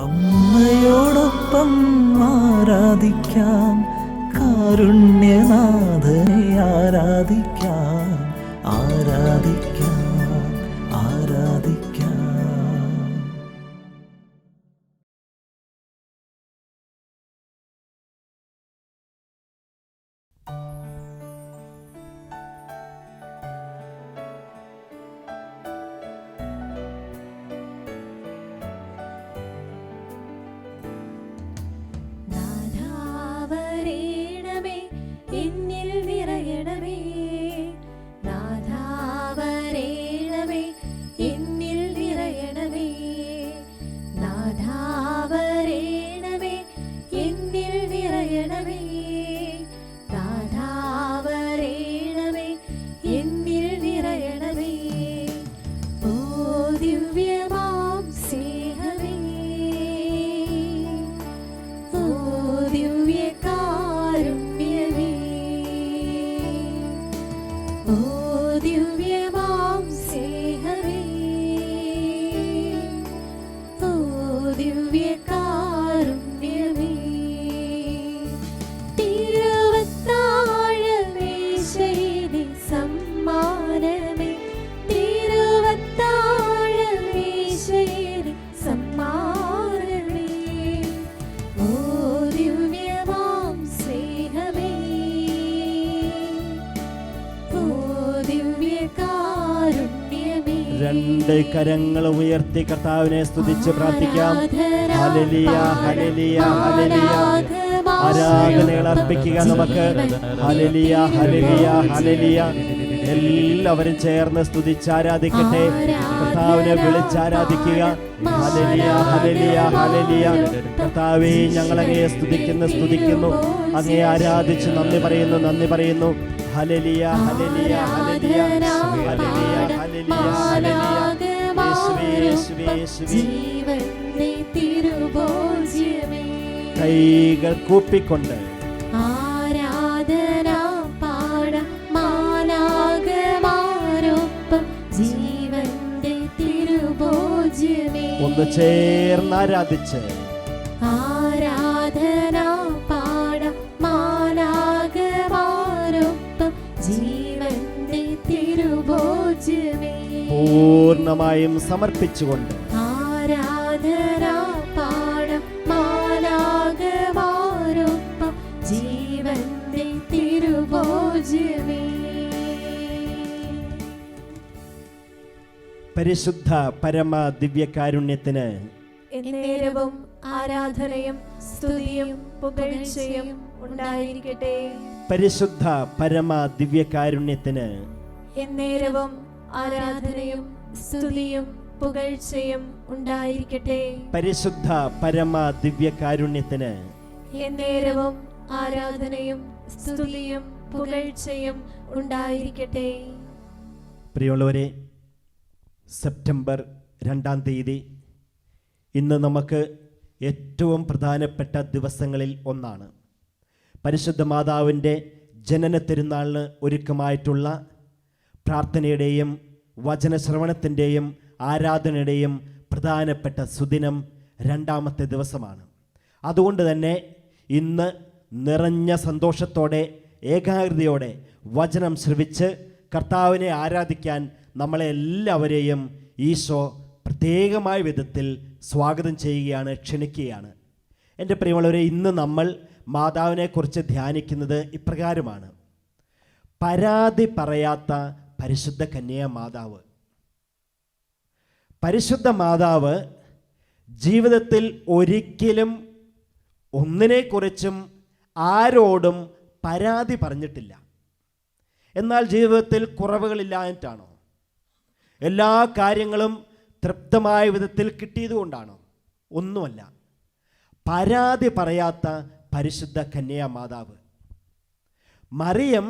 അമ്മയോടൊപ്പം ആരാധിക്കാം, കാരുണ്യനാഥനെ ആരാധിക്കാം, ആരാധിക്കാം, ആരാധിക്കാം. എന്നിൽ നിറയണമേ, നാഥാവരേണമേ, എന്നിൽ നിറയണമേ, നാഥാവരേണമേ, എന്നിൽ നിറയണമേ, നാഥാവരേണമേ, എന്നിൽ നിറയണമേ. ഓ ദിവ്യമാം സ്നേഹമേ, ഓ ദിവ്യകാരുണ്യമേ, ഓ ദിവ്യമാം സ്നേഹമേ, ഓ ദിവ്യകാരുണ്യമേ. തിരുവത്താഴമേശയിലെ സമ്മാനമേ, തിരുവത്താഴമേശയിലെ സമ്മാനമേ, ഓ ദിവ്യമാം സ്നേഹമേ, ഓ ദിവ്യകാരുണ്യമേ. രണ്ട് കരങ്ങൾ ഉയർത്തി കർത്താവിനെ സ്തുതിച്ച് പ്രാർത്ഥിക്കാം. Hallelujah, hallelujah, hallelujah. ആരാധനകൾ അർപ്പിക്കുക നമുക്ക്. Hallelujah, hallelujah, hallelujah. എല്ലാവരും ചേർന്ന് സ്തുതിച്ച് ആരാധിക്കട്ടെ. കർത്താവിനെ വിളിച്ചാരാധിക്കുക. Hallelujah, hallelujah, hallelujah. കർത്താവേ, ഞങ്ങൾ അങ്ങയെ സ്തുതിക്കുന്നു, അങ്ങയെ ആരാധിച്ച് നന്ദി പറയുന്നു. Hallelujah, hallelujah, hallelujah, hallelujah, hallelujah, hallelujah. യേശുവേ, യേശുവേ, യേശുവേ. കൈകൾ കൂപ്പിക്കൊണ്ട് ആരാധന പാടാം മാലാഖമാരോപ്പം, ജീവന്റെ തിരുഭോജ്യമേ. ഒന്ന് ചേർന്ന് ആരാധിച്ച് ആരാധന പാടാം മാലാഖമാരോപ്പം, ജീവന്റെ തിരുഭോജ്യമേ. പൂർണ്ണമായും സമർപ്പിച്ചുകൊണ്ട് ആരാധന പാടാം മാലാഖമാരോപ്പം, ജീവന്റെ തിരുഭോജ്യമേ. പരിശുദ്ധ പരമ ദിവ്യകാരുണ്യത്തിന് എന്നേരവും ആരാധനയും സ്തുതിയും പുകഴ്ചയും ഉണ്ടായിരിക്കട്ടെ. പരിശുദ്ധ പരമ ദിവ്യകാരുണ്യത്തിന് എന്നേരവും ആരാധനയും സ്തുതിയും പുകഴ്ചയും ഉണ്ടായിരിക്കട്ടെ. പരിശുദ്ധ പരമ ദിവ്യകാരുണ്യത്തിന് എന്നേരവും ആരാധനയും സ്തുതിയും പുകഴ്ചയും ഉണ്ടായിരിക്കട്ടെ. പ്രിയമുള്ളവരെ, സെപ്റ്റംബർ 2-ാം തീയതി ഇന്ന് നമുക്ക് ഏറ്റവും പ്രധാനപ്പെട്ട ദിവസങ്ങളിൽ ഒന്നാണ്. പരിശുദ്ധ മാതാവിൻ്റെ ജനന തിരുനാളിന് ഒരുക്കമായിട്ടുള്ള പ്രാർത്ഥനയുടെയും വചനശ്രവണത്തിൻ്റെയും ആരാധനയുടെയും പ്രധാനപ്പെട്ട സുദിനം 2-ാമത്തെ ദിവസമാണ്. അതുകൊണ്ട് തന്നെ ഇന്ന് നിറഞ്ഞ സന്തോഷത്തോടെ ഏകാഗ്രതയോടെ വചനം ശ്രവിച്ച് കർത്താവിനെ ആരാധിക്കാൻ നമ്മളെ എല്ലാവരെയും ഈശോ പ്രത്യേകമായ വിധത്തിൽ സ്വാഗതം ചെയ്യുകയാണ്, ക്ഷണിക്കുകയാണ്. എൻ്റെ പ്രിയമുള്ളവരെ, ഇന്ന് നമ്മൾ മാതാവിനെക്കുറിച്ച് ധ്യാനിക്കുന്നത് ഇപ്രകാരമാണ്: പരാതി പറയാത്ത പരിശുദ്ധ കന്യക മാതാവ്. പരിശുദ്ധ മാതാവ് ജീവിതത്തിൽ ഒരിക്കലും ഒന്നിനെക്കുറിച്ചും ആരോടും പരാതി പറഞ്ഞിട്ടില്ല. എന്നാൽ ജീവിതത്തിൽ കുറവുകളില്ലായിട്ടാണോ? എല്ലാ കാര്യങ്ങളും തൃപ്തമായ വിധത്തിൽ കിട്ടിയതുകൊണ്ടാണോ? ഒന്നുമല്ല. പരാതി പറയാത്ത പരിശുദ്ധ കന്യക മാതാവ്. മറിയം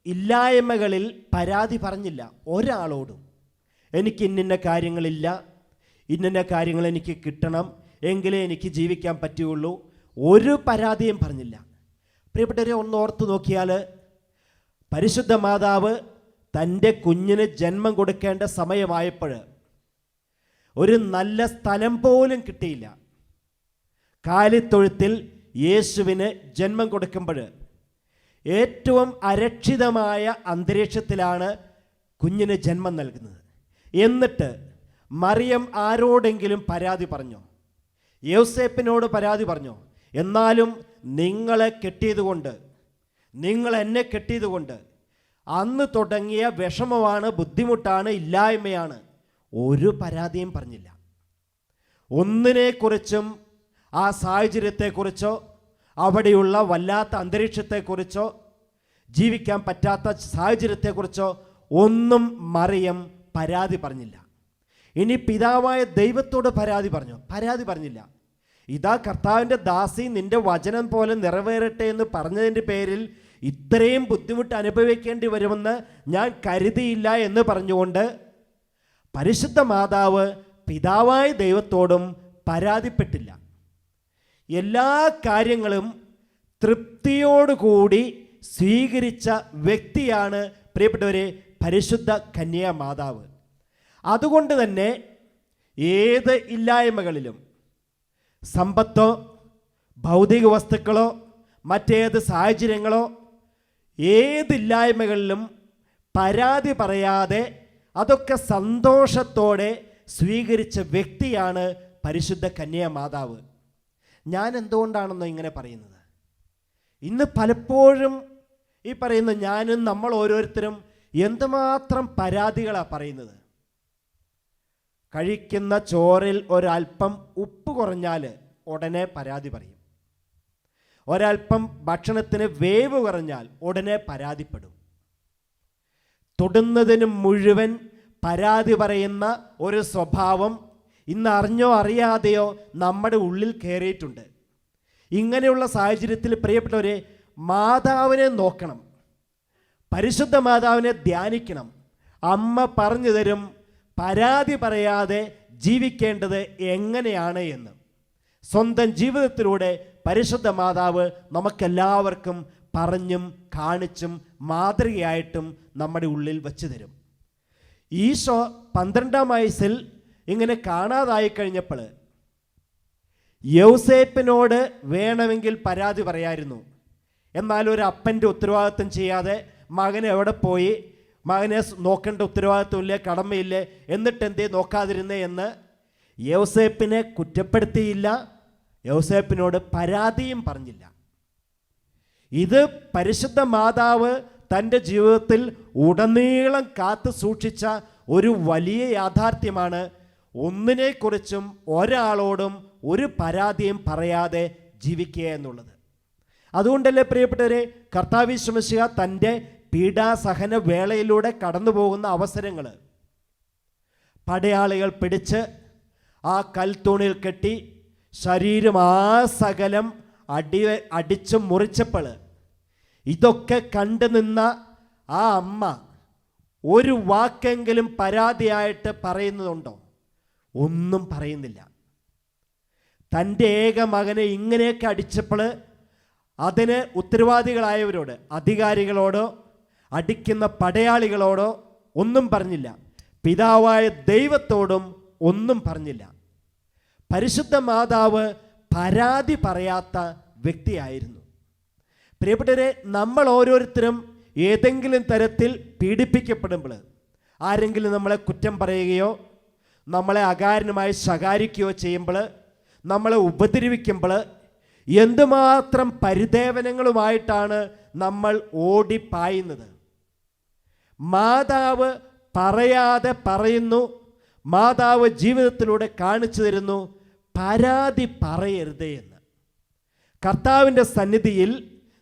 ഇല്ലായ്മകളിൽ പരാതി പറഞ്ഞില്ല ഒരാളോടും. എനിക്ക് ഇന്ന കാര്യങ്ങളില്ല, ഇന്ന കാര്യങ്ങൾ എനിക്ക് കിട്ടണം, എങ്കിലേ എനിക്ക് ജീവിക്കാൻ പറ്റുകയുള്ളൂ, ഒരു പരാതിയും പറഞ്ഞില്ല. പ്രിയപ്പെട്ടവരെ, ഒന്ന് ഓർത്തു നോക്കിയാൽ പരിശുദ്ധ മാതാവ് തൻ്റെ കുഞ്ഞിന് ജന്മം കൊടുക്കേണ്ട സമയമായപ്പോൾ ഒരു നല്ല സ്ഥലം പോലും കിട്ടിയില്ല. കാലിത്തൊഴുത്തിൽ യേശുവിന് ജന്മം കൊടുക്കുമ്പോൾ ഏറ്റവും അരക്ഷിതമായ അന്തരീക്ഷത്തിലാണ് കുഞ്ഞിന് ജന്മം നൽകുന്നത്. എന്നിട്ട് മറിയം ആരോടെങ്കിലും പരാതി പറഞ്ഞോ? യോസേപ്പിനോട് പരാതി പറഞ്ഞോ? എന്നാലും നിങ്ങളെ കെട്ടിയതുകൊണ്ട്, നിങ്ങൾ എന്നെ കെട്ടിയതുകൊണ്ട് അന്ന് തുടങ്ങിയ വിഷമമാണ്, ബുദ്ധിമുട്ടാണ്, ഇല്ലായ്മയാണ്. ഒരു പരാതിയും പറഞ്ഞില്ല. ഒന്നിനെക്കുറിച്ചും ആ സാഹചര്യത്തെക്കുറിച്ചോ അവിടെയുള്ള വല്ലാത്ത അന്തരീക്ഷത്തെക്കുറിച്ചോ ജീവിക്കാൻ പറ്റാത്ത സാഹചര്യത്തെക്കുറിച്ചോ ഒന്നും മറിയം പരാതി പറഞ്ഞില്ല. ഇനി പിതാവായ ദൈവത്തോട് പരാതി പറഞ്ഞോ? പരാതി പറഞ്ഞില്ല. ഇതാ കർത്താവിൻ്റെ ദാസി, നിന്റെ വചനം പോലെ നിറവേറട്ടെ എന്ന് പറഞ്ഞതിൻ്റെ പേരിൽ ഇത്രയും ബുദ്ധിമുട്ട് അനുഭവിക്കേണ്ടി വരുമെന്ന് ഞാൻ കരുതിയില്ല എന്ന് പറഞ്ഞുകൊണ്ട് പരിശുദ്ധ മാതാവ് പിതാവായ ദൈവത്തോടും പരാതിപ്പെട്ടില്ല. എല്ലാ കാര്യങ്ങളും തൃപ്തിയോടുകൂടി സ്വീകരിച്ച വ്യക്തിയാണ് പ്രിയപ്പെട്ടവരെ പരിശുദ്ധ കന്യാമാതാവ്. അതുകൊണ്ട് തന്നെ ഏത് ഇല്ലായ്മകളിലും, സമ്പത്തോ ഭൗതിക വസ്തുക്കളോ മറ്റേത് സാഹചര്യങ്ങളോ, ഏതില്ലായ്മകളിലും പരാതി പറയാതെ അതൊക്കെ സന്തോഷത്തോടെ സ്വീകരിച്ച വ്യക്തിയാണ് പരിശുദ്ധ കന്യാമാതാവ്. ഞാൻ എന്തുകൊണ്ടാണെന്നോ ഇങ്ങനെ പറയുന്നത്? ഇന്ന് പലപ്പോഴും ഈ പറയുന്ന ഞാനും നമ്മൾ ഓരോരുത്തരും എന്തുമാത്രം പരാതികളാണ് പറയുന്നത്. കഴിക്കുന്ന ചോറിൽ ഒരല്പം ഉപ്പ് കുറഞ്ഞാൽ ഉടനെ പരാതി പറയും. ഒരല്പം ഭക്ഷണത്തിന് വേവ് കുറഞ്ഞാൽ ഉടനെ പരാതിപ്പെടും. തൊടുന്നതിന് മുഴുവൻ പരാതി പറയുന്ന ഒരു സ്വഭാവം ഇന്ന് അറിഞ്ഞോ അറിയാതെയോ നമ്മുടെ ഉള്ളിൽ കയറിയിട്ടുണ്ട്. ഇങ്ങനെയുള്ള സാഹചര്യത്തിൽ പ്രിയപ്പെട്ടവരെ, മാതാവിനെ നോക്കണം, പരിശുദ്ധ മാതാവിനെ ധ്യാനിക്കണം. അമ്മ പറഞ്ഞു തരും പരാതി പറയാതെ ജീവിക്കേണ്ടത് എങ്ങനെയാണ് എന്ന്. സ്വന്തം ജീവിതത്തിലൂടെ പരിശുദ്ധ മാതാവ് നമുക്കെല്ലാവർക്കും പറഞ്ഞും കാണിച്ചും മാതൃകയായിട്ടും നമ്മുടെ ഉള്ളിൽ വച്ചു തരും. ഈശോ 12-ാം വയസ്സിൽ ഇങ്ങനെ കാണാതായി കഴിഞ്ഞപ്പോൾ യൗസേപ്പിനോട് വേണമെങ്കിൽ പരാതി പറയായിരുന്നു. എന്നാൽ ഒരു അപ്പൻ്റെ ഉത്തരവാദിത്വം ചെയ്യാതെ മകൻ എവിടെ പോയി, മകനെ നോക്കേണ്ട ഉത്തരവാദിത്വമില്ലേ, കടമയില്ലേ, എന്നിട്ട് എന്തേ നോക്കാതിരുന്നേ എന്ന് യൗസേപ്പിനെ കുറ്റപ്പെടുത്തിയില്ല, യൗസേപ്പിനോട് പരാതിയും പറഞ്ഞില്ല. ഇത് പരിശുദ്ധ മാതാവ് തൻ്റെ ജീവിതത്തിൽ ഉടനീളം കാത്തു സൂക്ഷിച്ച ഒരു വലിയ യാഥാർത്ഥ്യമാണ്. ഒന്നിനെക്കുറിച്ചും ഒരാളോടും ഒരു പരാതിയും പറയാതെ ജീവിക്കുക എന്നുള്ളത്. അതുകൊണ്ടല്ലേ പ്രിയപ്പെട്ടവരെ, കർത്താവ് യേശു മിശിഹ തൻ്റെ പീഡാസഹന വേളയിലൂടെ കടന്നു പോകുന്ന അവസരങ്ങൾ പടയാളികൾ പിടിച്ച് ആ കൽത്തൂണിൽ കെട്ടി ശരീരം സകലം അടിച്ചു മുറിച്ചപ്പോൾ ഇതൊക്കെ കണ്ടു നിന്ന ആ അമ്മ ഒരു വാക്കെങ്കിലും പരാതിയായിട്ട് പറയുന്നതുണ്ടോ? ഒന്നും പറയുന്നില്ല. തൻ്റെ ഏക മകനെ ഇങ്ങനെയൊക്കെ അടിച്ചപ്പോൾ അതിന് ഉത്തരവാദികളായവരോട്, അധികാരികളോടോ അടിക്കുന്ന പടയാളികളോടോ ഒന്നും പറഞ്ഞില്ല. പിതാവായ ദൈവത്തോടും ഒന്നും പറഞ്ഞില്ല. പരിശുദ്ധ മാതാവ് പരാതി പറയാത്ത വ്യക്തിയായിരുന്നു. പ്രിയപ്പെട്ടവരെ, നമ്മൾ ഓരോരുത്തരും ഏതെങ്കിലും തരത്തിൽ പീഡിപ്പിക്കപ്പെടുമ്പോൾ, ആരെങ്കിലും നമ്മളെ കുറ്റം പറയുകയോ നമ്മളെ അകാരണമായി ശകാരിക്കുകയോ ചെയ്യുമ്പോൾ, നമ്മളെ ഉപദ്രവിക്കുമ്പോൾ എന്തുമാത്രം പരിദേവനങ്ങളുമായിട്ടാണ് നമ്മൾ ഓടിപ്പായുന്നത്. മാതാവ് പറയാതെ പറയുന്നു, മാതാവ് ജീവിതത്തിലൂടെ കാണിച്ചു തരുന്നു പരാതി പറയരുത് എന്ന്. കർത്താവിൻ്റെ സന്നിധിയിൽ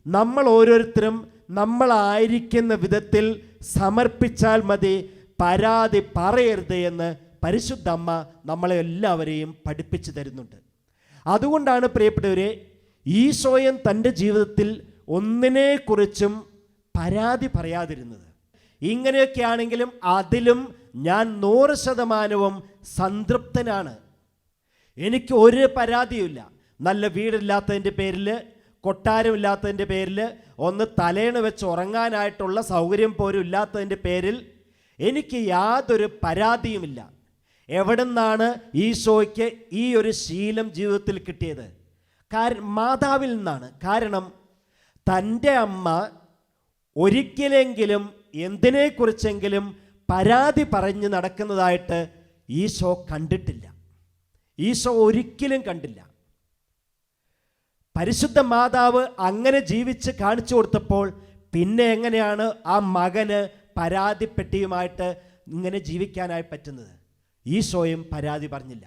നമ്മൾ ഓരോരുത്തരും നമ്മളായിരിക്കുന്ന വിധത്തിൽ സമർപ്പിച്ചാൽ മതി, പരാതി പറയരുത് എന്ന് പരിശുദ്ധ അമ്മ നമ്മളെ എല്ലാവരെയും പഠിപ്പിച്ചു തരുന്നുണ്ട്. അതുകൊണ്ടാണ് പ്രിയപ്പെട്ടവരെ, ഈശോയൻ തൻ്റെ ജീവിതത്തിൽ ഒന്നിനെക്കുറിച്ചും പരാതി പറയാതിരുന്നത്. ഇങ്ങനെയൊക്കെ ആണെങ്കിലും അതിലും ഞാൻ 100% സംതൃപ്തനാണ്. എനിക്ക് ഒരു പരാതിയുമില്ല. നല്ല വീടില്ലാത്തതിൻ്റെ പേരിൽ, കൊട്ടാരമില്ലാത്തതിൻ്റെ പേരിൽ, ഒന്ന് തലേണ വെച്ച് ഉറങ്ങാനായിട്ടുള്ള സൗകര്യം പോലും ഇല്ലാത്തതിൻ്റെ പേരിൽ എനിക്ക് യാതൊരു പരാതിയുമില്ല. എവിടെ നിന്നാണ് ഈശോയ്ക്ക് ഈ ഒരു ശീലം ജീവിതത്തിൽ കിട്ടിയത്? മാതാവിൽ നിന്നാണ്. കാരണം തൻ്റെ അമ്മ ഒരിക്കലെങ്കിലും എന്തിനെക്കുറിച്ചെങ്കിലും പരാതി പറഞ്ഞ് നടക്കുന്നതായിട്ട് ഈശോ കണ്ടിട്ടില്ല. ഈശോ ഒരിക്കലും കണ്ടില്ല. പരിശുദ്ധ മാതാവ് അങ്ങനെ ജീവിച്ച് കാണിച്ചു കൊടുത്തപ്പോൾ പിന്നെ എങ്ങനെയാണ് ആ മകന് പരാതിപ്പെട്ടിയുമായിട്ട് ഇങ്ങനെ ജീവിക്കാനായി പറ്റുന്നത്? ഈശോയും പരാതി പറഞ്ഞില്ല.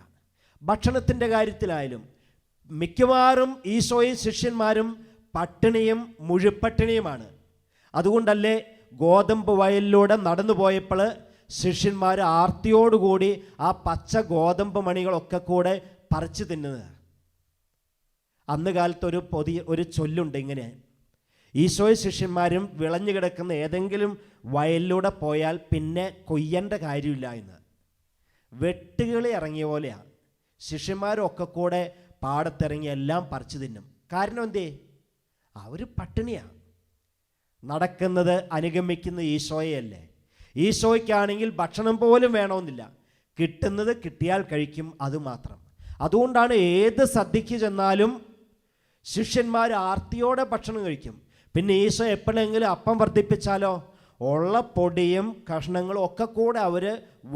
ഭക്ഷണത്തിൻ്റെ കാര്യത്തിലായാലും മിക്കവാറും ഈശോയും ശിഷ്യന്മാരും പട്ടിണിയും മുഴുപ്പട്ടിണിയുമാണ്. അതുകൊണ്ടല്ലേ ഗോതമ്പ് വയലിലൂടെ നടന്നു പോയപ്പോൾ ശിഷ്യന്മാർ ആർത്തിയോടുകൂടി ആ പച്ച ഗോതമ്പ് മണികളൊക്കെ കൂടെ പറിച്ചു തിന്നുന്നത്. അന്ന് കാലത്ത് ഒരു ചൊല്ലുണ്ട് ഇങ്ങനെ: ഈശോയും ശിഷ്യന്മാരും വിളഞ്ഞു കിടക്കുന്ന ഏതെങ്കിലും വയലിലൂടെ പോയാൽ പിന്നെ കൊയ്യേണ്ട കാര്യമില്ല എന്ന്. വെട്ടുകിളി ഇറങ്ങിയ പോലെയാണ്. ശിഷ്യന്മാരൊക്കെ കൂടെ പാടത്തിറങ്ങി എല്ലാം പറിച്ചു തിന്നും. കാരണം എന്തേ? അവർ പട്ടിണിയാണ്. നടക്കുന്നത് അനുഗമിക്കുന്ന ഈശോയല്ലേ. ഈശോയ്ക്കാണെങ്കിൽ ഭക്ഷണം പോലും വേണമെന്നില്ല, കിട്ടുന്നത് കിട്ടിയാൽ കഴിക്കും, അതുമാത്രം. അതുകൊണ്ടാണ് ഏത് സദ്യക്ക് ചെന്നാലും ശിഷ്യന്മാർ ആർത്തിയോടെ ഭക്ഷണം കഴിക്കും. പിന്നെ ഈശോ എപ്പോഴെങ്കിലും അപ്പം വർദ്ധിപ്പിച്ചാലോ ഉള്ള പൊടിയും കഷ്ണങ്ങളും ഒക്കെ കൂടെ അവർ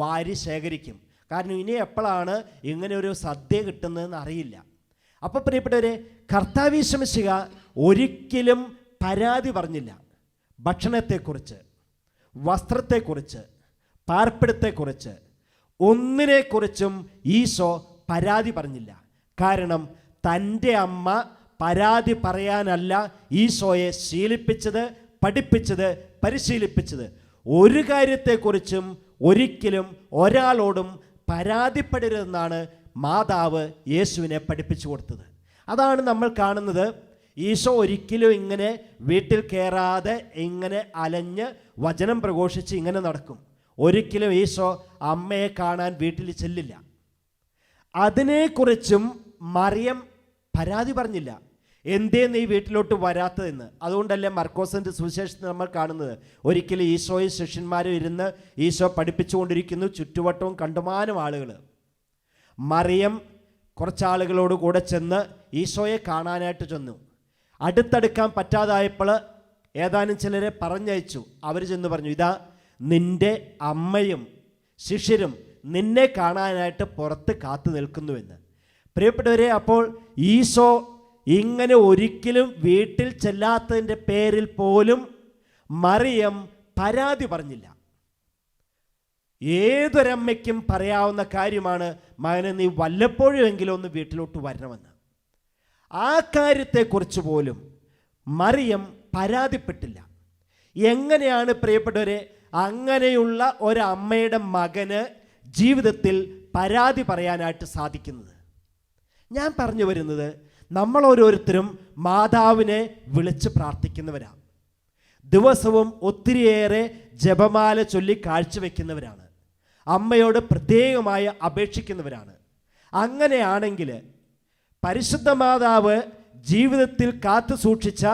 വാരി ശേഖരിക്കും. കാരണം ഇനി എപ്പോഴാണ് ഇങ്ങനെ ഒരു സദ്യ കിട്ടുന്നതെന്ന് അറിയില്ല. അപ്പോൾ പ്രിയപ്പെട്ടവരെ, കർത്താവ് യേശു മിശിഹ ഒരിക്കലും പരാതി പറഞ്ഞില്ല. ഭക്ഷണത്തെക്കുറിച്ച്, വസ്ത്രത്തെക്കുറിച്ച്, പാർപ്പിടത്തെക്കുറിച്ച്, ഒന്നിനെക്കുറിച്ചും ഈശോ പരാതി പറഞ്ഞില്ല. കാരണം തൻ്റെ അമ്മ പരാതി പറയാനല്ല ഈശോയെ ശീലിപ്പിച്ചത്, പഠിപ്പിച്ചത്, പരിശീലിപ്പിച്ചത്. ഒരു കാര്യത്തെക്കുറിച്ചും ഒരിക്കലും ഒരാളോടും പരാതിപ്പെടരുതെന്നാണ് മാതാവ് യേശുവിനെ പഠിപ്പിച്ചു കൊടുത്തത്. അതാണ് നമ്മൾ കാണുന്നത്. ഈശോ ഒരിക്കലും ഇങ്ങനെ വീട്ടിൽ കയറാതെ ഇങ്ങനെ അലഞ്ഞ് വചനം പ്രഘോഷിച്ച് ഇങ്ങനെ നടക്കും. ഒരിക്കലും ഈശോ അമ്മയെ കാണാൻ വീട്ടിൽ ചെല്ലില്ല. അതിനെക്കുറിച്ചും മറിയം പരാതി പറഞ്ഞില്ല. എന്തേ നീ വീട്ടിലോട്ട് വരാത്തതെന്ന്. അതുകൊണ്ടല്ലേ മർക്കോസിൻ്റെ സുവിശേഷത്തിൽ നമ്മൾ കാണുന്നത്, ഒരിക്കലും ഈശോയും ശിഷ്യന്മാരും ഇരുന്ന് ഈശോ പഠിപ്പിച്ചുകൊണ്ടിരിക്കുന്നു, ചുറ്റുവട്ടവും കണ്ടുമാനം ആളുകൾ. മറിയം കുറച്ചാളുകളോട് കൂടെ ചെന്ന് ഈശോയെ കാണാനായിട്ട് ചെന്നു. അടുത്തടുക്കാൻ പറ്റാതായപ്പോൾ ഏതാനും ചിലരെ പറഞ്ഞയച്ചു. അവർ ചെന്ന് പറഞ്ഞു, ഇതാ നിൻ്റെ അമ്മയും ശിഷ്യരും നിന്നെ കാണാനായിട്ട് പുറത്ത് കാത്തു നിൽക്കുന്നുവെന്ന്. പ്രിയപ്പെട്ടവരെ, അപ്പോൾ ഈശോ ഇങ്ങനെ ഒരിക്കലും വീട്ടിൽ ചെല്ലാത്തതിൻ്റെ പേരിൽ പോലും മറിയം പരാതി പറഞ്ഞില്ല. ഏതൊരമ്മയ്ക്കും പറയാവുന്ന കാര്യമാണ്, മകനെ നീ വല്ലപ്പോഴും എങ്കിലും ഒന്ന് വീട്ടിലോട്ട് വരണമെന്ന്. ആ കാര്യത്തെക്കുറിച്ച് പോലും മറിയം പരാതിപ്പെട്ടില്ല. എങ്ങനെയാണ് പ്രിയപ്പെട്ടവരെ അങ്ങനെയുള്ള ഒരമ്മയുടെ മകന് ജീവിതത്തിൽ പരാതി പറയാനായിട്ട് സാധിക്കുന്നത്? ഞാൻ പറഞ്ഞു വരുന്നത്, നമ്മൾ ഓരോരുത്തരും മാതാവിനെ വിളിച്ച് പ്രാർത്ഥിക്കുന്നവരാണ്. ദിവസവും ഒത്തിരിയേറെ ജപമാല ചൊല്ലി കാഴ്ചവെക്കുന്നവരാണ്. അമ്മയോട് പ്രത്യേകമായി അപേക്ഷിക്കുന്നവരാണ്. അങ്ങനെയാണെങ്കിൽ പരിശുദ്ധ മാതാവ് ജീവിതത്തിൽ കാത്തു സൂക്ഷിച്ച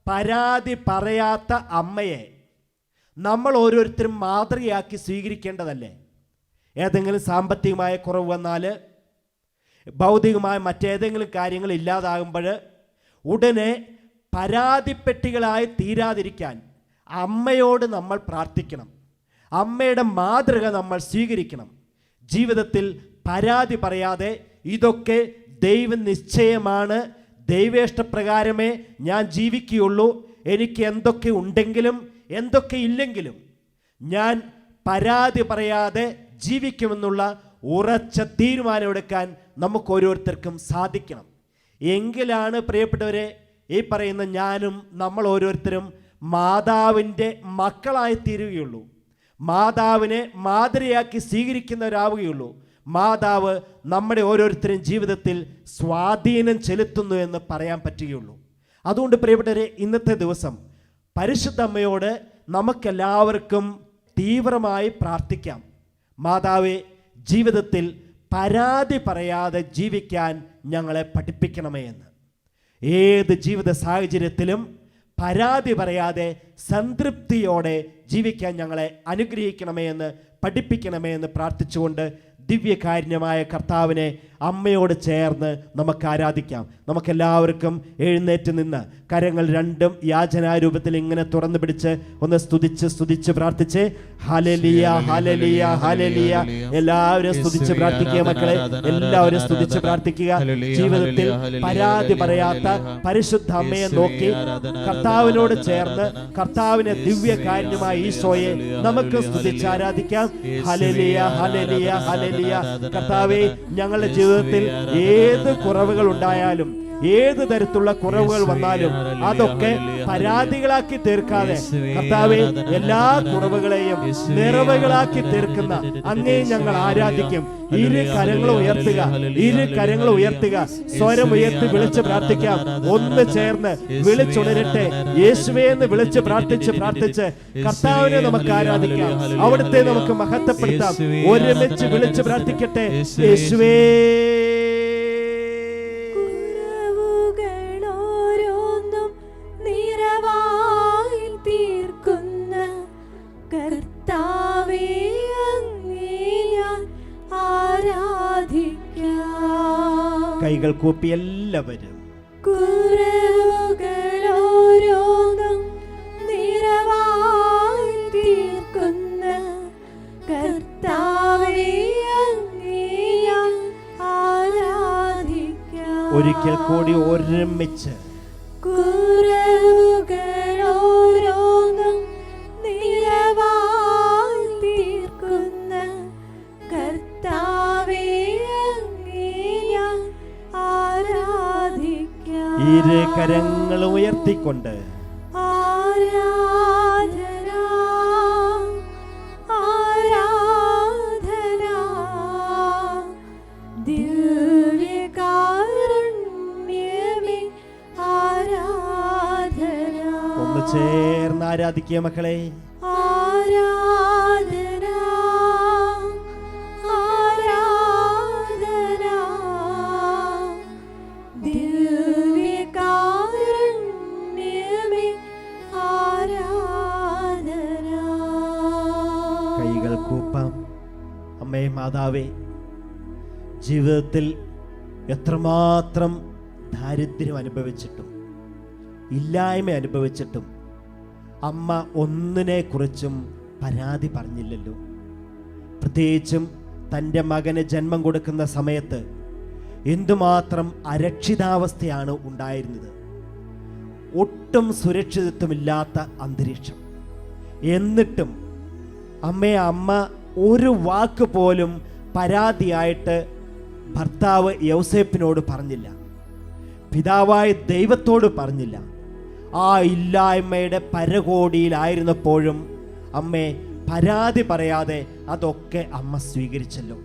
പരാതി പറയാത്ത അമ്മയെ നമ്മൾ ഓരോരുത്തരും മാതൃകയാക്കി സ്വീകരിക്കേണ്ടതല്ലേ? ഏതെങ്കിലും സാമ്പത്തികമായ കുറവ് വന്നാൽ, ഭൗതികമായ മറ്റേതെങ്കിലും കാര്യങ്ങൾ ഇല്ലാതാകുമ്പോൾ ഉടനെ പരാതിപ്പെട്ടികളായി തീരാതിരിക്കാൻ അമ്മയോട് നമ്മൾ പ്രാർത്ഥിക്കണം. അമ്മയുടെ മാതൃക നമ്മൾ സ്വീകരിക്കണം. ജീവിതത്തിൽ പരാതി പറയാതെ, ഇതൊക്കെ ദൈവ നിശ്ചയമാണ്, ദൈവേഷ്ടപ്രകാരമേ ഞാൻ ജീവിക്കുകയുള്ളൂ, എനിക്ക് എന്തൊക്കെ ഉണ്ടെങ്കിലും എന്തൊക്കെ ഇല്ലെങ്കിലും ഞാൻ പരാതി പറയാതെ ജീവിക്കുമെന്നുള്ള ഉറച്ച തീരുമാനമെടുക്കാൻ നമുക്ക് ഓരോരുത്തർക്കും സാധിക്കണം. എങ്കിലാണ് പ്രിയപ്പെട്ടവരെ ഈ പറയുന്ന ഞാനും നമ്മൾ ഓരോരുത്തരും മാതാവിൻ്റെ മക്കളായി തീരുകയുള്ളൂ. മാതാവിനെ മാതൃകയാക്കി സ്വീകരിക്കുന്നവരാവുകയുള്ളൂ. മാതാവ് നമ്മുടെ ഓരോരുത്തരും ജീവിതത്തിൽ സ്വാധീനം ചെലുത്തുന്നു എന്ന് പറയാൻ പറ്റുകയുള്ളൂ. അതുകൊണ്ട് പ്രിയപ്പെട്ടവരെ, ഇന്നത്തെ ദിവസം പരിശുദ്ധ അമ്മയോട് നമുക്കെല്ലാവർക്കും തീവ്രമായി പ്രാർത്ഥിക്കാം. മാതാവേ, ജീവിതത്തിൽ പരാതി പറയാതെ ജീവിക്കാൻ ഞങ്ങളെ പഠിപ്പിക്കണമേ എന്ന്. ഏത് ജീവിത സാഹചര്യത്തിലും പരാതി പറയാതെ സംതൃപ്തിയോടെ ജീവിക്കാൻ ഞങ്ങളെ അനുഗ്രഹിക്കണമേ എന്ന്, പഠിപ്പിക്കണമേ എന്ന് പ്രാർത്ഥിച്ചുകൊണ്ട് ദിവ്യകാരുണ്യമായ കർത്താവിനെ അമ്മയോട് ചേർന്ന് നമുക്ക് ആരാധിക്കാം. നമുക്കെല്ലാവർക്കും എഴുന്നേറ്റ് നിന്ന് കരങ്ങൾ രണ്ടും യാചനാരൂപത്തിൽ ഇങ്ങനെ തുറന്നു പിടിച്ച് ഒന്ന് സ്തുതിച്ച് പ്രാർത്ഥിച്ച് ഹല്ലേലൂയ ഹല്ലേലൂയ ഹല്ലേലൂയ. എല്ലാവരും സ്തുതിച്ച് പ്രാർത്ഥിക്കുക മക്കളെ, എല്ലാവരും സ്തുതിച്ച് പ്രാർത്ഥിക്കുക. ജീവിതത്തിൽ പരാതി പറയാത്ത പരിശുദ്ധ അമ്മയെ നോക്കി കർത്താവിനോട് ചേർന്ന് കർത്താവിനെ ദിവ്യകാരുണ്യമായ ഈശോയെ നമുക്ക് സ്തുതിച്ച് ആരാധിക്കാം. Hallelujah hallelujah hallelujah. കർത്താവേ, ഞങ്ങളുടെ ജീവിതത്തിൽ ഏത് കുറവുകൾ ഉണ്ടായാലും, ഏത് തരത്തിലുള്ള കുറവുകൾ വന്നാലും അതൊക്കെ പരാതികളാക്കി തീർക്കാതെ കർത്താവേ, എല്ലാ കുറവുകളെയും നിറവുകളാക്കി തീർക്കുന്ന അങ്ങേ ഞങ്ങൾ ആരാധിക്കും. ഇരു കരങ്ങളും ഉയർത്തുക, ഇരു കരങ്ങളും ഉയർത്തുക, സ്വരം ഉയർത്തി വിളിച്ച് പ്രാർത്ഥിക്കാം. ഒന്ന് ചേർന്ന് വിളിച്ചുണരട്ടെ. യേശുവേ എന്ന് വിളിച്ച് പ്രാർത്ഥിച്ച് കർത്താവിനെ നമുക്ക് ആരാധിക്കാം. അവിടുത്തെ നമുക്ക് മഹത്വപ്പെടുത്താം. ഒരുമിച്ച് വിളിച്ച് പ്രാർത്ഥിക്കട്ടെ. യേശുവേ കൈകൾ കൂപ്പി എല്ലാവരും കുറവുകളോരോന്നും നിറവായി തീർക്കുന്ന കർത്താവേ അങ്ങേ ഞാൻ ആരാധിക്കാം. ഒരിക്കൽ കൂടി ഒരുമിച്ച് കുറവുകളോരോന്നും നിറവായി തീർക്കുന്ന കർത്താവേ അങ്ങേ ഞാൻ ആരാധിക്കാം. ഇരു കരങ്ങൾ ഉയർത്തിക്കൊണ്ട് ആരാധന ആരാധന ദിവ്യകാരുണ്യമേ ആരാധന. ഒന്ന് ചേർന്ന് ആരാധിക്കുക മക്കളെ. ആരാധന ആരാധന ദിവ്യകാരുണ്യമേ ആരാധന. കൈകൾ കൂപ്പാം. അമ്മേ മാതാവേ, ജീവിതത്തിൽ എത്രമാത്രം ദാരിദ്ര്യം അനുഭവിച്ചിട്ടും ഇല്ലായ്മ അനുഭവിച്ചിട്ടും അമ്മ ഒന്നിനെക്കുറിച്ചും പരാതി പറഞ്ഞില്ലല്ലോ. പ്രത്യേകിച്ചും തൻ്റെ മകന് ജന്മം കൊടുക്കുന്ന സമയത്ത് എന്തുമാത്രം അരക്ഷിതാവസ്ഥയാണ് ഉണ്ടായിരുന്നത്. ഒട്ടും സുരക്ഷിതത്വമില്ലാത്ത അന്തരീക്ഷം. എന്നിട്ടും അമ്മ ഒരു വാക്ക് പോലും പരാതിയായിട്ട് ഭർത്താവ് യൗസേപ്പിനോട് പറഞ്ഞില്ല, പിതാവായ ദൈവത്തോട് പറഞ്ഞില്ല. ആ ഇല്ലായ്മയുടെ പരകോടിയിലായിരുന്നപ്പോഴും അമ്മേ പരാതി പറയാതെ അതൊക്കെ അമ്മ സ്വീകരിച്ചല്ലോ.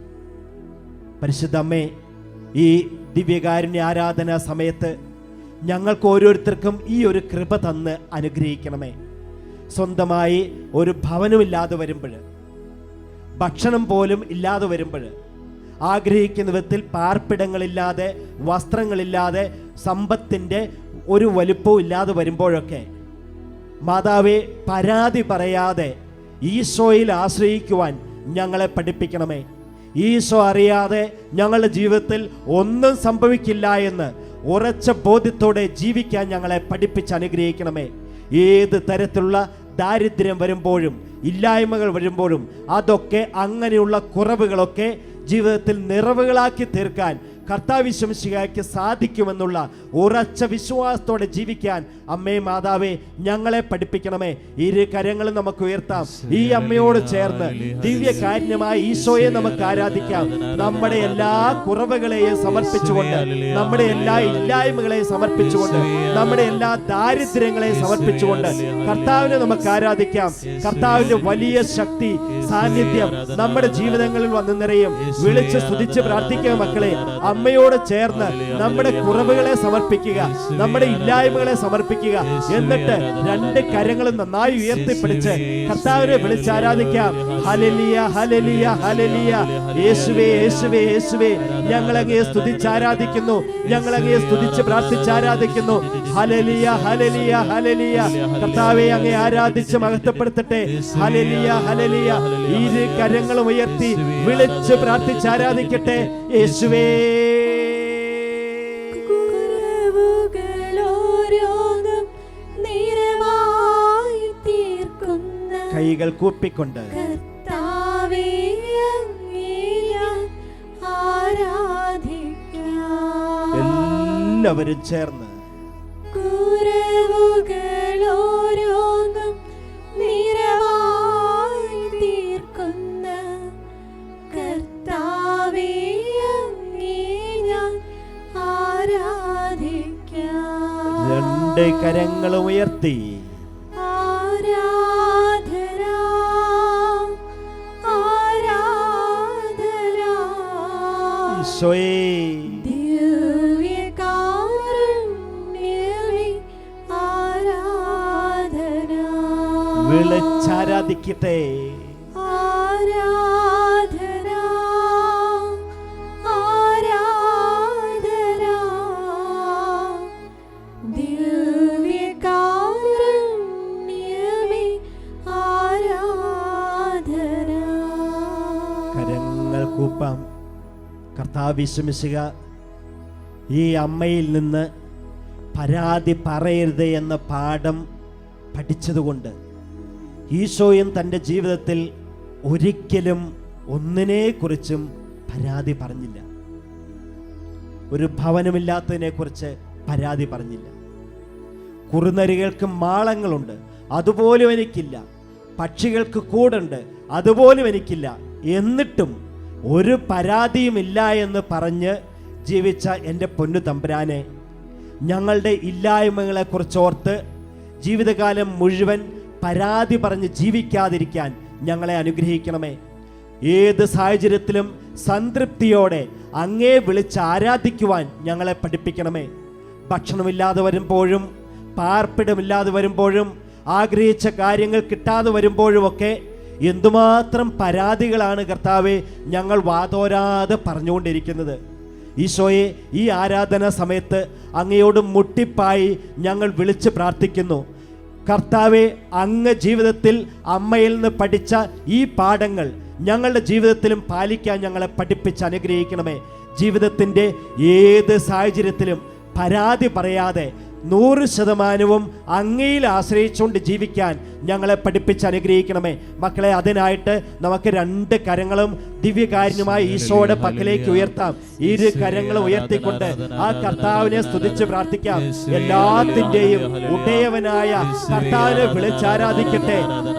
പരിശുദ്ധ അമ്മേ, ഈ ദിവ്യകാരുണ്യ ആരാധന സമയത്ത് ഞങ്ങൾക്ക് ഓരോരുത്തർക്കും ഈ ഒരു കൃപ തന്ന് അനുഗ്രഹിക്കണമേ. സ്വന്തമായി ഒരു ഭവനമില്ലാതെ വരുമ്പോൾ, ഭക്ഷണം പോലും ഇല്ലാതെ വരുമ്പോൾ, ആഗ്രഹിക്കുന്ന വിധത്തിൽ പാർപ്പിടങ്ങളില്ലാതെ, വസ്ത്രങ്ങളില്ലാതെ, സമ്പത്തിൻ്റെ ഒരു വലുപ്പവും ഇല്ലാതെ വരുമ്പോഴൊക്കെ മാതാവേ പരാതി പറയാതെ ഈശോയിൽ ആശ്രയിക്കുവാൻ ഞങ്ങളെ പഠിപ്പിക്കണമേ. ഈശോ അറിയാതെ ഞങ്ങളുടെ ജീവിതത്തിൽ ഒന്നും സംഭവിക്കില്ല എന്ന് ഉറച്ച ബോധ്യത്തോടെ ജീവിക്കാൻ ഞങ്ങളെ പഠിപ്പിച്ച് അനുഗ്രഹിക്കണമേ. ഏത് തരത്തിലുള്ള ദാരിദ്ര്യം വരുമ്പോഴും ഇല്ലായ്മകൾ വരുമ്പോഴും അതൊക്കെ അങ്ങനെയുള്ള കുറവുകളൊക്കെ ജീവിതത്തിൽ നിറവുകളാക്കി തീർക്കാൻ കർത്താവ് ശംശിഹായ്ക്ക് സാധിക്കുമെന്നുള്ള ഉറച്ച വിശ്വാസത്തോടെ ജീവിക്കാൻ അമ്മേ മാതാവേ ഞങ്ങളെ പഠിപ്പിക്കണമേ. ഇരു കരങ്ങളും നമുക്ക് ഉയർത്താം. ഈ അമ്മയോട് ചേർന്ന് ദിവ്യകാരുണ്യമായ ഈശോയെ നമുക്ക് ആരാധിക്കാം. നമ്മുടെ എല്ലാ കുറവുകളെയും സമർപ്പിച്ചുകൊണ്ട്, നമ്മുടെ എല്ലാ ഇല്ലായ്മകളെയും സമർപ്പിച്ചുകൊണ്ട്, നമ്മുടെ എല്ലാ ദാരിദ്ര്യങ്ങളെയും സമർപ്പിച്ചുകൊണ്ട് കർത്താവിനെ നമുക്ക് ആരാധിക്കാം. കർത്താവിന്റെ വലിയ ശക്തി സാന്നിധ്യം നമ്മുടെ ജീവിതങ്ങളിൽ വന്നു നിറയും. വിളിച്ച് സ്തുതിച്ച് പ്രാർത്ഥിക്കുക മക്കളെ. അമ്മയോട് ചേർന്ന് നമ്മുടെ കുറവുകളെ സമർപ്പിക്കുക, നമ്മുടെ ഇല്ലായ്മകളെ സമർപ്പിക്കുക. എന്നിട്ട് രണ്ട് കരങ്ങളും നന്നായി ഉയർത്തിപ്പിടിച്ച് കർത്താവിനെ വിളിച്ച് ആരാധിക്കാം. Hallelujah hallelujah hallelujah. യേശുവേ യേശുവേ യേശുവേ, ഞങ്ങളങ്ങയെ സ്തുതിച്ച് ആരാധിക്കുന്നു, ഞങ്ങളങ്ങയെ സ്തുതിച്ച് പ്രാർത്ഥിച്ച് ആരാധിക്കുന്നു. Hallelujah hallelujah hallelujah. കർത്താവേ അങ്ങയെ ആരാധിച്ച് മഹത്വപ്പെടുത്തട്ടെ. Hallelujah hallelujah. ഇരു കരങ്ങളും ഉയർത്തി വിളിച്ച് പ്രാർത്ഥിച്ച് ആരാധിക്കട്ടെ. യേശുവേ കൈകൾ കൂപ്പിക്കൊണ്ട് കർത്താവേ അങ്ങേ ഞാൻ ആരാധിക്കാം. എല്ലാവരും ചേർന്ന് കുറവുകളോരോന്നും നിറവായി തീർക്കുന്ന കർത്താവേ അങ്ങേ ഞാൻ ആരാധിക്കാം. രണ്ട് കരങ്ങളും ഉയർത്തി ആരാധന ആരാധന ഈശോയേ ദിവ്യകാരുണ്യമേ ആരാധന വിളിച്ചാരാധിക്കട്ടെ. ആരാധന ആരാധന ദിവ്യകാരുണ്യമേ ആരാധന. കരങ്ങൾ കൂപ്പാം. കർത്താവ് യേശുമിശിഹ ഈ അമ്മയിൽ നിന്ന് പരാതി പറയരുത് എന്ന പാഠം പഠിച്ചതുകൊണ്ട് ഈശോയും തൻ്റെ ജീവിതത്തിൽ ഒരിക്കലും ഒന്നിനെക്കുറിച്ചും പരാതി പറഞ്ഞില്ല. ഒരു ഭവനമില്ലാത്തതിനെക്കുറിച്ച് പരാതി പറഞ്ഞില്ല. കുറുനരികൾക്ക് മാളങ്ങളുണ്ട്, അതുപോലും എനിക്കില്ല. പക്ഷികൾക്ക് കൂടുണ്ട്, അതുപോലും എനിക്കില്ല. എന്നിട്ടും ഒരു പരാതിയുമില്ല എന്ന് പറഞ്ഞ് ജീവിച്ച എൻ്റെ പൊന്നു തമ്പുരാനെ, ഞങ്ങളുടെ ഇല്ലായ്മകളെക്കുറിച്ച് ഓർത്ത് ജീവിതകാലം മുഴുവൻ പരാതി പറഞ്ഞ് ജീവിക്കാതിരിക്കാൻ ഞങ്ങളെ അനുഗ്രഹിക്കണമേ. ഏത് സാഹചര്യത്തിലും സംതൃപ്തിയോടെ അങ്ങേ വിളിച്ച് ആരാധിക്കുവാൻ ഞങ്ങളെ പഠിപ്പിക്കണമേ. ഭക്ഷണമില്ലാതെ വരുമ്പോഴും പാർപ്പിടമില്ലാതെ വരുമ്പോഴും ആഗ്രഹിച്ച കാര്യങ്ങൾ കിട്ടാതെ വരുമ്പോഴുമൊക്കെ എന്തുമാത്രം പരാതികളാണ് കർത്താവെ ഞങ്ങൾ വാതോരാതെ പറഞ്ഞുകൊണ്ടിരിക്കുന്നത്. ഈശോയെ, ഈ ആരാധന സമയത്ത് അങ്ങയോട് മുട്ടിപ്പായി ഞങ്ങൾ വിളിച്ച് പ്രാർത്ഥിക്കുന്നു. കർത്താവെ, അങ്ങ് ജീവിതത്തിൽ അമ്മയിൽ നിന്ന് പഠിച്ച ഈ പാഠങ്ങൾ ഞങ്ങളുടെ ജീവിതത്തിലും പാലിക്കാൻ ഞങ്ങളെ പഠിപ്പിച്ച് അനുഗ്രഹിക്കണമേ. ജീവിതത്തിൻ്റെ ഏത് സാഹചര്യത്തിലും പരാതി പറയാതെ 100% അങ്ങയിൽ ആശ്രയിച്ചുകൊണ്ട് ജീവിക്കാൻ ഞങ്ങളെ പഠിപ്പിച്ച് അനുഗ്രഹിക്കണമേ. മക്കളെ, അതിനായിട്ട് നമുക്ക് രണ്ട് കരങ്ങളും ദിവ്യകാരുണ്യമായി ഈശോയുടെ പക്കലേക്ക് ഉയർത്താം. ഇരു കരങ്ങളും ഉയർത്തിക്കൊണ്ട് ആ കർത്താവിനെ സ്തുതിച്ച് പ്രാർത്ഥിക്കാം. എല്ലാത്തിൻ്റെയും ഉടയവനായ കർത്താവിനെ വിളിച്ചാരാധിക്കട്ടെ.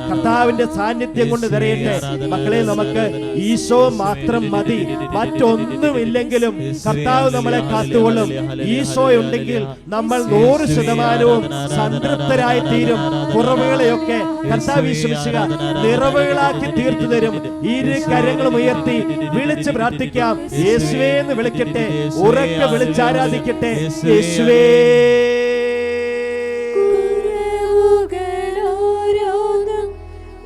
കർത്താവിന്റെ സാന്നിധ്യം കൊണ്ട് നിറയട്ടെ. മക്കളെ, നമുക്ക് ഈശോ മാത്രം മതി. മറ്റൊന്നുമില്ലെങ്കിലും കർത്താവ് നമ്മളെ കാത്തുകൊള്ളും. ഈശോ ഉണ്ടെങ്കിൽ നമ്മൾ 100% സംതൃപ്തരായി തീരും. കുറവുകളെയൊക്കെ കർത്താവ് യേശുമിശിഹ നിറവുകളാക്കി തീർത്തു തരും. ഇരു കരങ്ങളും ഉയർത്തി വിളിച്ച് പ്രാർത്ഥിക്കാം. യേശുവേ എന്ന് വിളിക്കട്ടെ, ഉറക്കെ വിളിച്ചാരാധിക്കട്ടെ. യേശുവേ. കുറവുകളോരോന്നും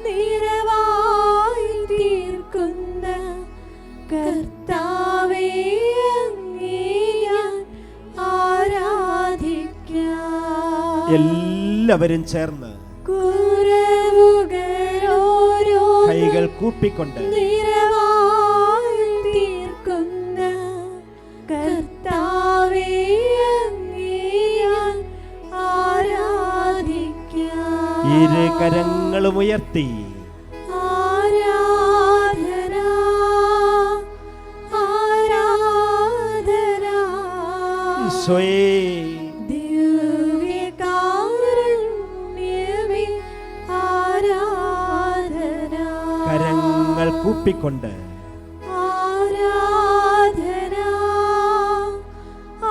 നിറവായി തീർക്കുന്ന കർത്താവേ അങ്ങേ ഞാൻ ആരാധിക്കാം. എല്ലാവരും ചേർന്ന് കുറവുകളോരോന്നും കൈകൾ കൂപ്പിക്കൊണ്ട് നിറവായി തീർക്കുന്ന കർത്താവേ അങ്ങേ ഞാൻ ആരാധിക്കാം. ഇരു കരങ്ങളും ഉയർത്തി ആരാധന ആരാധന ഈശോയേ. ദിവ്യകാരുണ്യമേ ആരാധന. കരങ്ങൾ കൂപ്പിക്കൊണ്ട് ആരാധന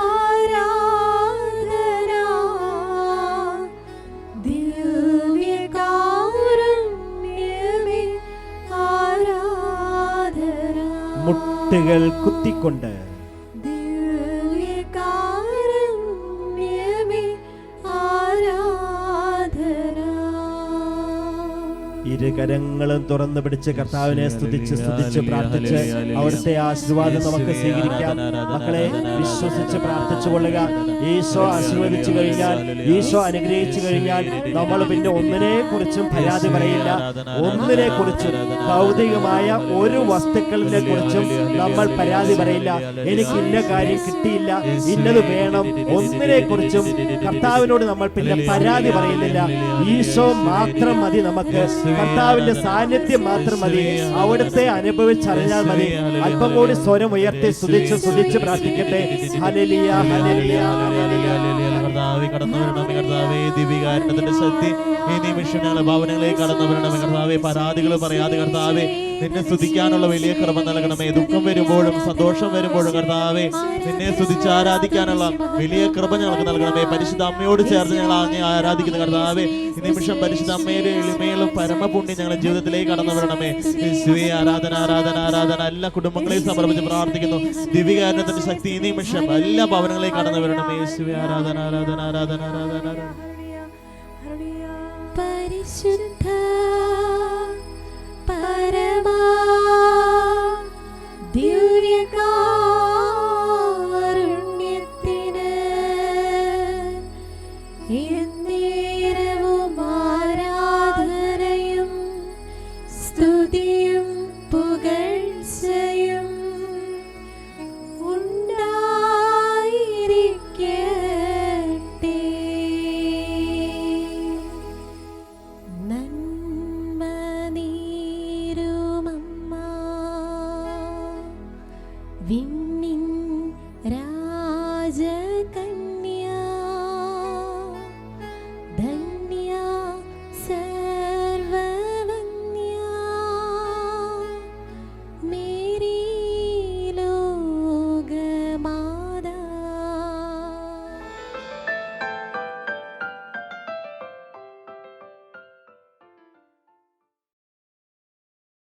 ആരാധന ദിവ്യകാരുണ്യമേ ആരാധന. മുട്ടുകൾ കുത്തിക്കൊണ്ട് ദിവ്യകാരുണ്യമേ ആരാധന. ഇരു കരങ്ങളും തുറന്നു പിടിച്ച് കർത്താവിനെ സ്തുതിച്ച് പ്രാർത്ഥിച്ച് അവിടുത്തെ ആശീർവാദം നമുക്ക് സ്വീകരിക്കാം. മക്കളെ, വിശ്വസിച്ച് പ്രാർത്ഥിച്ചു കൊള്ളുക. ഈശോ ആശീർവദിച്ചു കഴിഞ്ഞാൽ, ഈശോ അനുഗ്രഹിച്ചു കഴിഞ്ഞാൽ നമ്മൾ പിന്നെ ഒന്നിനെ കുറിച്ചും പരാതി പറയില്ല. ഒന്നിനെ കുറിച്ചും, ഭൗതികമായ ഒരു വസ്തുക്കളിനെ കുറിച്ചും നമ്മൾ പരാതി പറയില്ല. എനിക്ക് ഇന്ന കാര്യം കിട്ടിയില്ല, ഇന്നത് വേണം, ഒന്നിനെ കുറിച്ചും കർത്താവിനോട് നമ്മൾ പിന്നെ പരാതി പറയുന്നില്ല. ഈശോ മാത്രം മതി നമുക്ക്. കർത്താവിന്റെ സാന്നിധ്യം മാത്രം മതി. അവിടുത്തെ അനുഭവിച്ചറിഞ്ഞാൽ മതി. അല്പം കൂടി സ്വരം ഉയർത്തി സ്തുതിച്ച് പ്രാർത്ഥിക്കട്ടെ. Hallelujah, hallelujah, hallelujah. കർത്താവേ കടന്നു വരണമേ കർത്താവേ, ദിവ്യകാരുണ്യത്തിന്റെ ശക്തി ഈ നിമിഷം ഞങ്ങളുടെ ഭവനങ്ങളിലേക്ക് കടന്നു വരണമേ കർത്താവേ. പരാതികൾ പറയാതെ കർത്താവേ നിന്നെ സ്തുതിക്കാനുള്ള വലിയ കൃപ നൽകണമേ. ദുഃഖം വരുമ്പോഴും സന്തോഷം വരുമ്പോഴും കർത്താവേ നിന്നെ സ്തുതിച്ച് ആരാധിക്കാനുള്ള വലിയ കൃപ ഞങ്ങൾക്ക് നൽകണമേ. പരിശുദ്ധ അമ്മയോട് ചേർന്ന് ഞങ്ങൾ അങ്ങേ ആരാധിക്കുന്ന കർത്താവേ, ഈ നിമിഷം പരിശുദ്ധ അമ്മയുടെ എളിമയിലും പരമപുണ്യം ഞങ്ങളുടെ ജീവിതത്തിലേക്ക് കടന്നു വരണമേ. യേശുവേ ആരാധന ആരാധന ആരാധന. എല്ലാ കുടുംബങ്ങളെയും സമർപ്പിച്ച് പ്രാർത്ഥിക്കുന്നു. ദിവ്യകാരുണ്യത്തിന്റെ ശക്തി ഈ നിമിഷം എല്ലാ ഭവനങ്ങളിലേക്ക് കടന്നു വരണമേ. യേശുവേ ആരാധന ആരാധന ആരാധന ആരാധന ആരാധന. പരിശുദ്ധ പരമാ ദിവ്യകാരുണ്യത്തിന് എന്നേരവും ആരാധനയും സ്തുതിയും പുകഴ്ചയും ഉണ്ടായിരിക്കട്ടെ. നന്മ നീരുമമ്മ വിൺ